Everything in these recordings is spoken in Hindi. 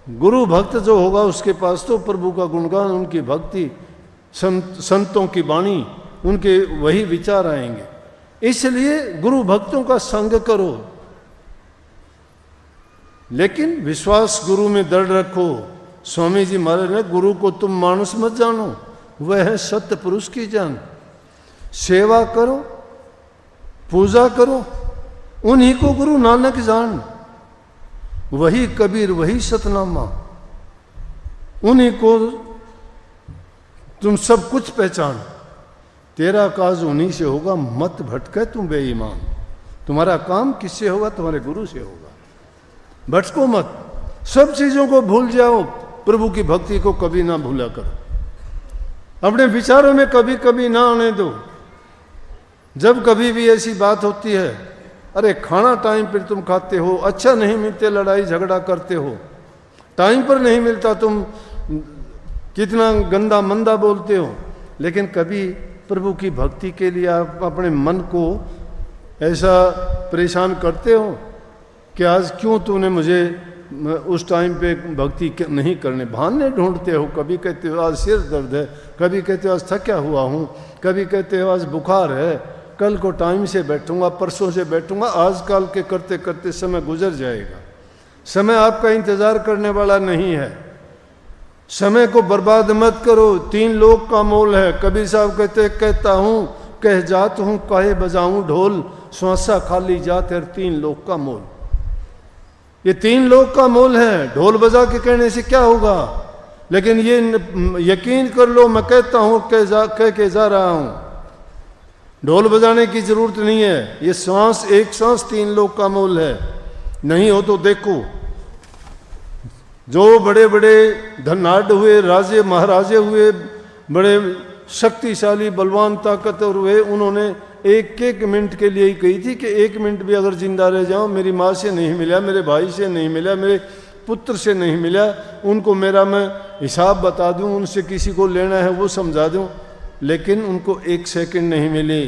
गुरु भक्त जो होगा उसके पास तो प्रभु का गुणगान, उनकी भक्ति, संतों की वाणी, उनके वही विचार आएंगे। इसलिए गुरु भक्तों का संग करो, लेकिन विश्वास गुरु में दृढ़ रखो। स्वामी जी महाराज ने, गुरु को तुम मानुस मत जानो, वह है सत्य पुरुष की जान। सेवा करो, पूजा करो, उन्हीं को गुरु नानक जान। वही कबीर, वही सतनामा, उन्हीं को तुम सब कुछ पहचान। तेरा काज उन्हीं से होगा, मत भटके तुम बेईमान। तुम्हारा काम किससे होगा? तुम्हारे गुरु से होगा। भटको मत, सब चीजों को भूल जाओ, प्रभु की भक्ति को कभी ना भूला करो। अपने विचारों में कभी कभी ना आने दो। जब कभी भी ऐसी बात होती है, अरे खाना टाइम पर तुम खाते हो, अच्छा नहीं मिलते लड़ाई झगड़ा करते हो, टाइम पर नहीं मिलता तुम कितना गंदा मंदा बोलते हो, लेकिन कभी प्रभु की भक्ति के लिए आप अपने मन को ऐसा परेशान करते हो कि आज क्यों तूने मुझे उस टाइम पे भक्ति नहीं करने, बहाने ढूंढते हो। कभी कहते हो आज सिर दर्द है, कभी कहते हो आज थका हुआ हूँ, कभी कहते हो आज बुखार है, कल को टाइम से बैठूंगा, परसों से बैठूंगा। आजकल के करते करते समय गुजर जाएगा। समय आपका इंतजार करने वाला नहीं है। समय को बर्बाद मत करो। 3 लोक का मोल है। कबीर साहब कहता हूँ कह जात हूँ, काहे बजाऊं ढोल, श्वासा खाली जात है 3 लोक का मोल। ये 3 लोक का मोल है। ढोल बजा के कहने से क्या होगा, लेकिन ये यकीन कर लो, मैं कहता हूँ कह के जा रहा हूँ, ढोल बजाने की जरूरत नहीं है। ये सांस, एक सांस 3 लोक का मोल है। नहीं हो तो देखो, जो बड़े बड़े धनाढ़ हुए, राजे महाराजे हुए, बड़े शक्तिशाली बलवान ताकतवर हुए, उन्होंने 1 मिनट के लिए ही कही थी कि 1 मिनट भी अगर जिंदा रह जाऊं, मेरी माँ से नहीं मिला, मेरे भाई से नहीं मिला, मेरे पुत्र से नहीं मिला, उनको मेरा मैं हिसाब बता दूं, उनसे किसी को लेना है वो समझा दूं। लेकिन उनको 1 सेकंड नहीं मिली,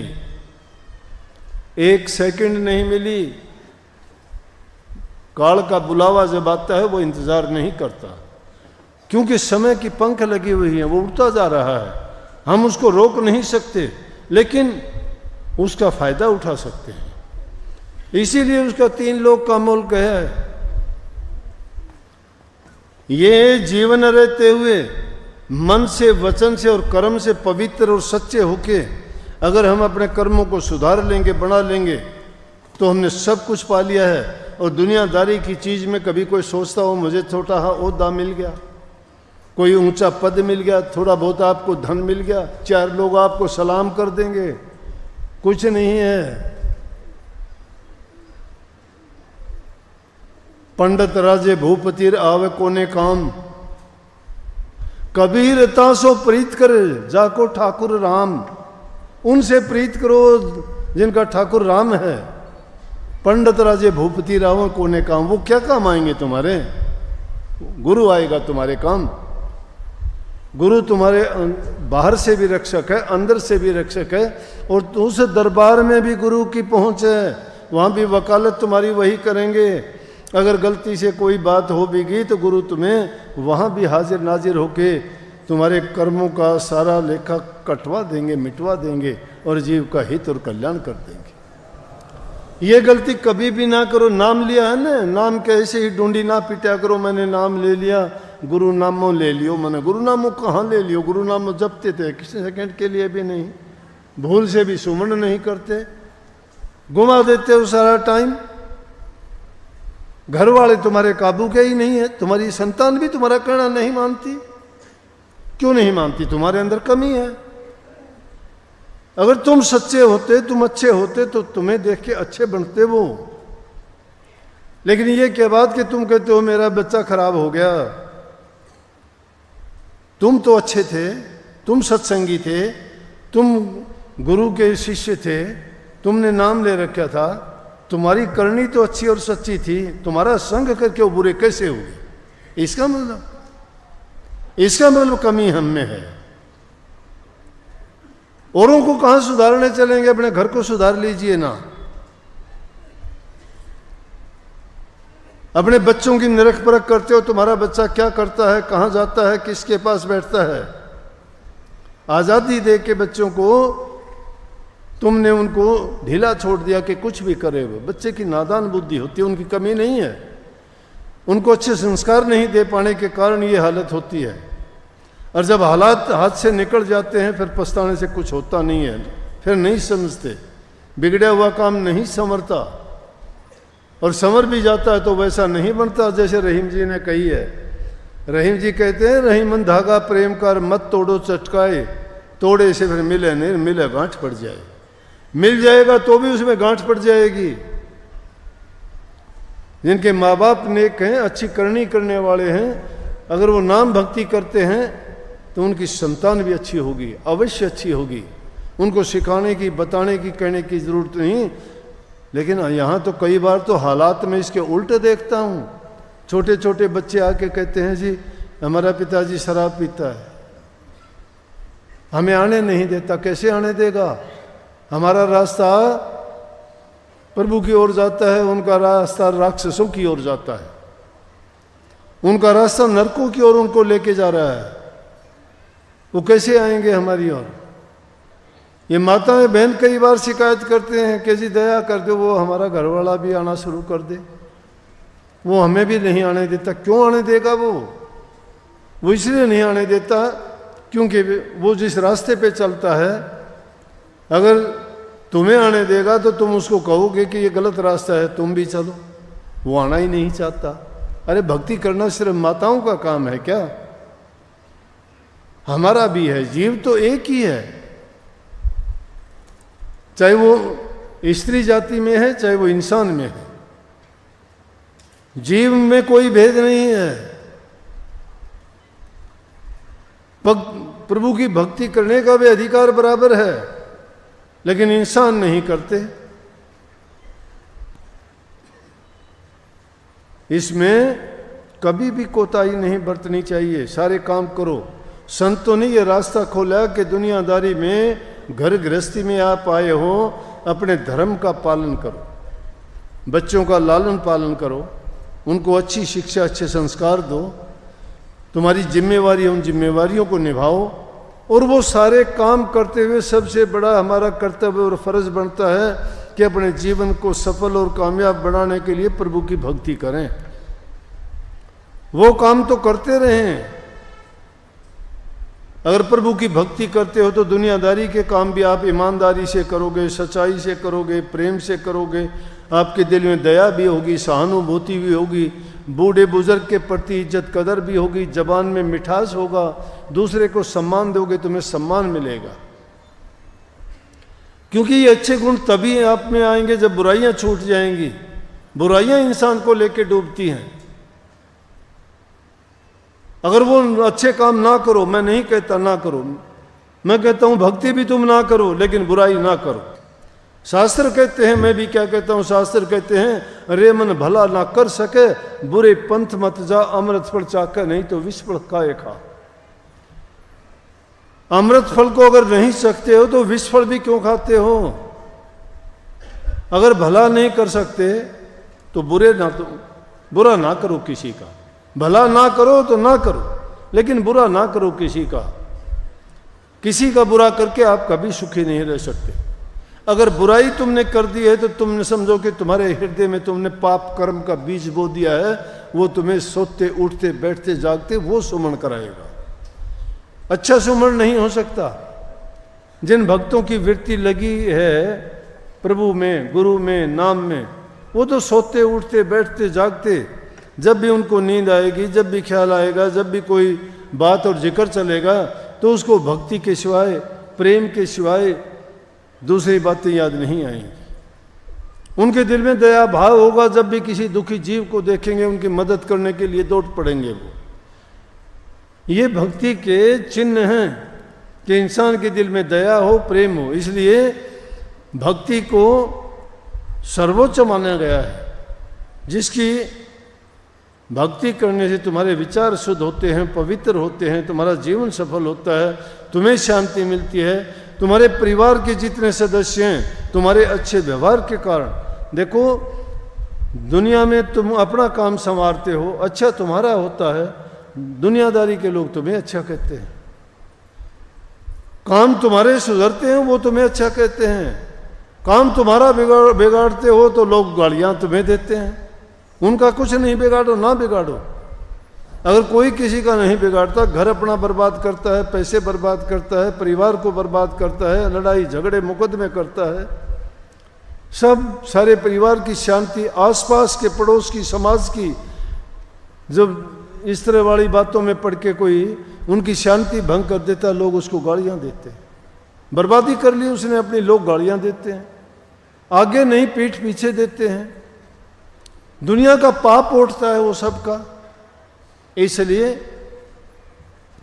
1 सेकंड नहीं मिली। काल का बुलावा जब आता है वो इंतजार नहीं करता, क्योंकि समय की पंख लगी हुई है, वो उड़ता जा रहा है। हम उसको रोक नहीं सकते, लेकिन उसका फायदा उठा सकते हैं। इसीलिए उसका 3 लोक का मोल कहा है। ये जीवन रहते हुए मन से, वचन से और कर्म से पवित्र और सच्चे होके अगर हम अपने कर्मों को सुधार लेंगे, बना लेंगे, तो हमने सब कुछ पा लिया है। और दुनियादारी की चीज में कभी कोई सोचता हो मुझे छोटा ओहदा मिल गया, कोई ऊंचा पद मिल गया, थोड़ा बहुत आपको धन मिल गया, 4 लोग आपको सलाम कर देंगे, कुछ नहीं है। पंडित राजे भूपतिर आवे कोने काम, कबीर तासो प्रीत करे जाको ठाकुर राम। उनसे प्रीत करो जिनका ठाकुर राम है। पंडित राजे भूपति राव कोने काम, वो क्या काम आएंगे तुम्हारे? गुरु आएगा तुम्हारे काम। गुरु तुम्हारे बाहर से भी रक्षक है, अंदर से भी रक्षक है, और उस दरबार में भी गुरु की पहुंच है, वहां भी वकालत तुम्हारी वही करेंगे। अगर गलती से कोई बात हो भी गई तो गुरु तुम्हें वहां भी हाजिर नाजिर होके तुम्हारे कर्मों का सारा लेखा कटवा देंगे, मिटवा देंगे, और जीव का हित और कल्याण कर देंगे। ये गलती कभी भी ना करो। नाम लिया है ना, नाम के ऐसे ही डूंडी ना पिटा करो, मैंने नाम ले लिया, गुरु नामों ले लियो। मैंने गुरु नामों कहाँ ले लियो? गुरु नामों जपते थे, किसी सेकंड के लिए भी नहीं, भूल से भी सुमन नहीं करते, गुमा देते हो सारा टाइम। घर वाले तुम्हारे काबू के ही नहीं है, तुम्हारी संतान भी तुम्हारा कहना नहीं मानती। क्यों नहीं मानती? तुम्हारे अंदर कमी है। अगर तुम सच्चे होते, तुम अच्छे होते, तो तुम्हें देख के अच्छे बनते वो। लेकिन ये क्या बात कि तुम कहते हो मेरा बच्चा खराब हो गया। तुम तो अच्छे थे, तुम सत्संगी थे, तुम गुरु के शिष्य थे, तुमने नाम ले रखा था, तुम्हारी करनी तो अच्छी और सच्ची थी, तुम्हारा संग करके वो बुरे कैसे हुए? इसका मतलब कमी हम में है। औरों को कहां सुधारने चलेंगे? अपने घर को सुधार लीजिए ना। अपने बच्चों की निरख परख करते हो, तुम्हारा बच्चा क्या करता है, कहाँ जाता है, किसके पास बैठता है। आज़ादी दे के बच्चों को तुमने उनको ढीला छोड़ दिया कि कुछ भी करे। वो बच्चे की नादान बुद्धि होती है, उनकी कमी नहीं है, उनको अच्छे संस्कार नहीं दे पाने के कारण ये हालत होती है। और जब हालात हाथ से निकल जाते हैं फिर पछताने से कुछ होता नहीं है, फिर नहीं समझते, बिगड़ा हुआ काम नहीं संवरता, और संवर भी जाता है तो वैसा नहीं बनता जैसे रहीम जी ने कही है। रहीम जी कहते हैं, रहीमन धागा प्रेम कर मत तोड़ो चटकाए, तोड़े से फिर मिले नहीं, मिले गांठ पड़ जाए। मिल जाएगा तो भी उसमें गांठ पड़ जाएगी। जिनके माँ बाप नेक हैं, अच्छी करनी करने वाले हैं, अगर वो नाम भक्ति करते हैं तो उनकी संतान भी अच्छी होगी, अवश्य अच्छी होगी। उनको सिखाने की, बताने की, कहने की जरूरत नहीं। लेकिन यहाँ तो कई बार तो हालात में इसके उल्टे देखता हूँ। छोटे छोटे बच्चे आके कहते हैं, जी हमारा पिताजी शराब पीता है, हमें आने नहीं देता। कैसे आने देगा? हमारा रास्ता प्रभु की ओर जाता है, उनका रास्ता राक्षसों की ओर जाता है, उनका रास्ता नरकों की ओर उनको लेके जा रहा है। वो कैसे आएंगे हमारी ओर? ये माताएं बहन कई बार शिकायत करते हैं कि जी दया कर दो, वो हमारा घरवाला भी आना शुरू कर दे, वो हमें भी नहीं आने देता। क्यों आने देगा? वो इसलिए नहीं आने देता क्योंकि वो जिस रास्ते पे चलता है, अगर तुम्हें आने देगा तो तुम उसको कहोगे कि ये गलत रास्ता है, तुम भी चलो। वो आना ही नहीं चाहता। अरे भक्ति करना सिर्फ माताओं का काम है क्या? हमारा भी है। जीव तो एक ही है, चाहे वो स्त्री जाति में है, चाहे वो इंसान में है। जीव में कोई भेद नहीं है। प्रभु की भक्ति करने का भी अधिकार बराबर है, लेकिन इंसान नहीं करते। इसमें कभी भी कोताही नहीं बरतनी चाहिए, सारे काम करो। संतों ने ये रास्ता खोला कि दुनियादारी में, घर गृहस्थी में आप आए हो, अपने धर्म का पालन करो, बच्चों का लालन पालन करो, उनको अच्छी शिक्षा, अच्छे संस्कार दो। तुम्हारी जिम्मेवारी है, उन जिम्मेवारियों को निभाओ। और वो सारे काम करते हुए सबसे बड़ा हमारा कर्तव्य और फर्ज बनता है कि अपने जीवन को सफल और कामयाब बनाने के लिए प्रभु की भक्ति करें। वो काम तो करते रहें। अगर प्रभु की भक्ति करते हो तो दुनियादारी के काम भी आप ईमानदारी से करोगे, सच्चाई से करोगे, प्रेम से करोगे। आपके दिल में दया भी होगी, सहानुभूति भी होगी, बूढ़े बुजुर्ग के प्रति इज्जत कदर भी होगी, जबान में मिठास होगा, दूसरे को सम्मान दोगे, तुम्हें सम्मान मिलेगा। क्योंकि ये अच्छे गुण तभी आप में आएंगे जब बुराइयां छूट जाएंगी। बुराइयां इंसान को लेकर डूबती हैं। अगर वो अच्छे काम ना करो, मैं नहीं कहता ना करो, मैं कहता हूं भक्ति भी तुम ना करो, लेकिन बुराई ना करो। शास्त्र कहते हैं, मैं भी क्या कहता हूं, शास्त्र कहते हैं, रे मन भला ना कर सके, बुरे पंथ मत जा, अमृत फल चाके, नहीं तो विष फल खाए खा। अमृत फल को अगर नहीं सकते हो तो विष फल भी क्यों खाते हो? अगर भला नहीं कर सकते तो बुरा ना करो किसी का। भला ना करो तो ना करो, लेकिन बुरा ना करो किसी का। किसी का बुरा करके आप कभी सुखी नहीं रह सकते। अगर बुराई तुमने कर दी है तो तुमने समझो कि तुम्हारे हृदय में तुमने पाप कर्म का बीज बो दिया है। वो तुम्हें सोते उठते बैठते जागते वो सुमन कराएगा। अच्छा सुमन नहीं हो सकता। जिन भक्तों की वृत्ति लगी है प्रभु में, गुरु में, नाम में, वो तो सोते उठते बैठते जागते, जब भी उनको नींद आएगी, जब भी ख्याल आएगा, जब भी कोई बात और जिक्र चलेगा, तो उसको भक्ति के सिवाय, प्रेम के सिवाय दूसरी बातें याद नहीं आएंगी। उनके दिल में दया भाव होगा। जब भी किसी दुखी जीव को देखेंगे, उनकी मदद करने के लिए दौड़ पड़ेंगे। वो ये भक्ति के चिन्ह हैं कि इंसान के दिल में दया हो, प्रेम हो। इसलिए भक्ति को सर्वोच्च माना गया है। जिसकी भक्ति करने से तुम्हारे विचार शुद्ध होते हैं, पवित्र होते हैं, तुम्हारा जीवन सफल होता है, तुम्हें शांति मिलती है। तुम्हारे परिवार के जितने सदस्य हैं, तुम्हारे अच्छे व्यवहार के कारण, देखो दुनिया में तुम अपना काम संवारते हो, अच्छा तुम्हारा होता है, दुनियादारी के लोग तुम्हें अच्छा कहते हैं। काम तुम्हारे सुधरते हैं वो तुम्हें अच्छा कहते हैं, काम तुम्हारा बिगाड़ते हो तो लोग गालियां तुम्हें देते हैं। उनका कुछ नहीं बिगाड़ो, ना बिगाड़ो। अगर कोई किसी का नहीं बिगाड़ता, घर अपना बर्बाद करता है, पैसे बर्बाद करता है, परिवार को बर्बाद करता है, लड़ाई झगड़े मुकदमे करता है, सब सारे परिवार की शांति, आसपास के पड़ोस की, समाज की, जब इस तरह वाली बातों में पड़ के कोई उनकी शांति भंग कर देता, लोग उसको गालियां देते हैं। बर्बादी कर ली उसने अपनी, लोग गालियां देते हैं, आगे नहीं पीठ पीछे देते हैं। दुनिया का पाप उठता है वो सबका। इसलिए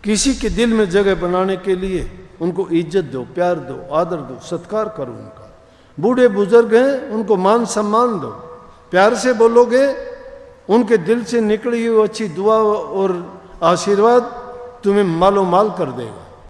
किसी के दिल में जगह बनाने के लिए उनको इज्जत दो, प्यार दो, आदर दो, सत्कार करो उनका। बूढ़े बुजुर्ग हैं, उनको मान सम्मान दो, प्यार से बोलोगे, उनके दिल से निकली हुई अच्छी दुआ और आशीर्वाद तुम्हें मालो माल कर देगा।